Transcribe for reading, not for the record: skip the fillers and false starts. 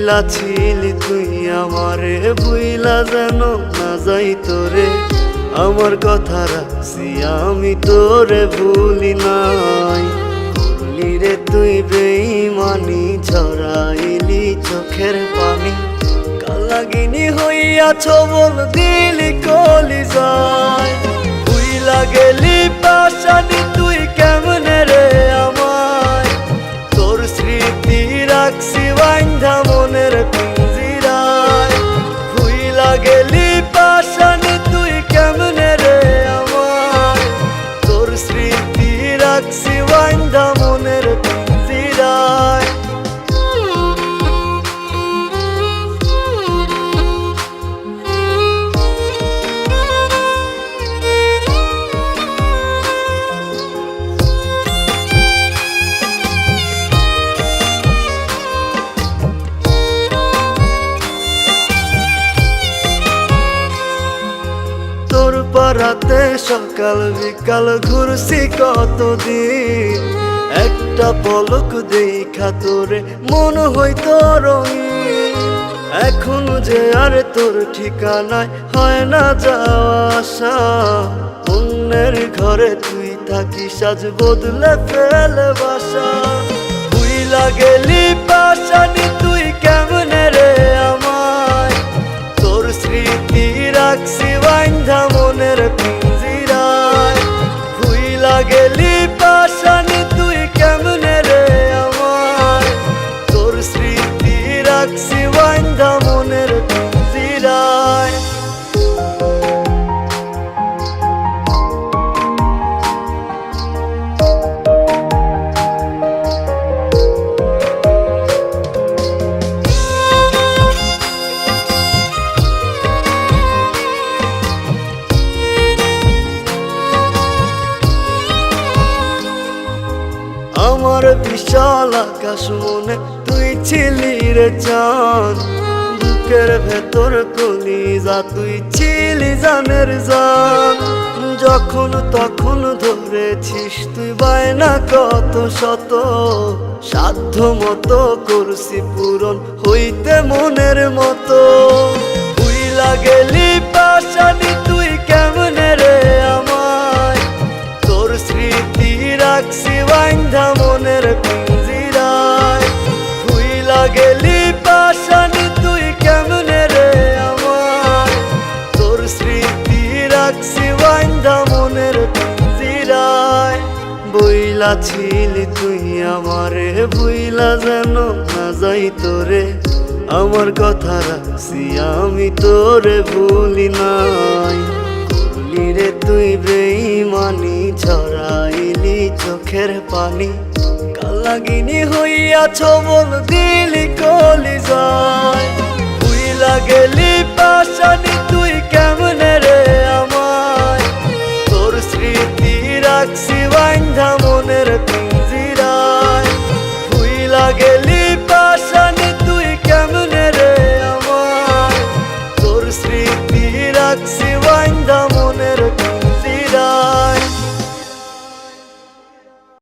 বইলা ছিলি তুই আমারে, ভুইলা যেন না যাই তোরে। আমার কথা রাখছি আমি তোরে ভুলি নাই। করলি রে তুই বেঈমানি, ঝরাইলি চোখের পানি। কালাগিনী হইয়াছ বল দিলি কলিজায়। ভুইলা গেলি পাশানি তুই কেমনে রে আমায়। তোর স্মৃতি রাখছি বাইন্ধা মনের পিঞ্জিরায়। ভুইলা গেলি পাশানি তুই কেমনে রে আমায়। তোর স্মৃতি রাখছি বাইন্ধা মনের পিঞ্জিরায়। তোর পাড়াতে সকাল বিকাল ঘুরছি কতদিন। একটা পলক দেখা তোরে মন হইতো রঙিন। এখন যে আর তোর ঠিকানায় হয় না যাওয়া আসা। অন্যের ঘরে তুই থাকি সাজ বদলে ফেলে বাসা। ভুইলা গেলি পাশানি তুই কেমনে রে আমায়। তোর স্মৃতি রাখছি বাইন্ধা মনের পিঞ্জিরায়। ভুইলা গেলি পাশানি তুই কেমনে রে আমায়। তোর স্মৃতি রাখছি বাইন্ধা মনের পিঞ্জিরায়। আমার বিশাল আকাশ মনে তুই ছিলি রে চাঁদ। বুকের ভেতর কলিজা তুই ছিলি জানের জান। যখন তখন ধরেছিস তুই বায়না কত শত। সাধ্য মতো করছি পূরণ হইতে মনের মতো। ভুইলা গেলি পাশানি তুই কেমনে রে আমায়। তোর স্মৃতি রাখছি বাইন্ধা মনের পিঞ্জিরায়। ভুইলা গেলি পাশানি তুই কেমনে রে আমায়। তোর স্মৃতি রাখছি বাইন্ধা মনের পিঞ্জিরায়। বইলা ছিলি তুই আমারে, ভুইলা যেন না যাই তোরে। আমার কথা রাখছি আমি তোরে ভুলি নাই। করলি রে তুই বেঈমানি, ঝরাইলি চোখের পানি। কালাগিনী হইয়াছ বল দিলি কলিজায়। ভুইলা গেলি পাশানি তুই কেমনে রে আমায়। তোর স্মৃতি রাখছি বাইন্ধা মনের পিঞ্জিরায়। ভুইলা গেলি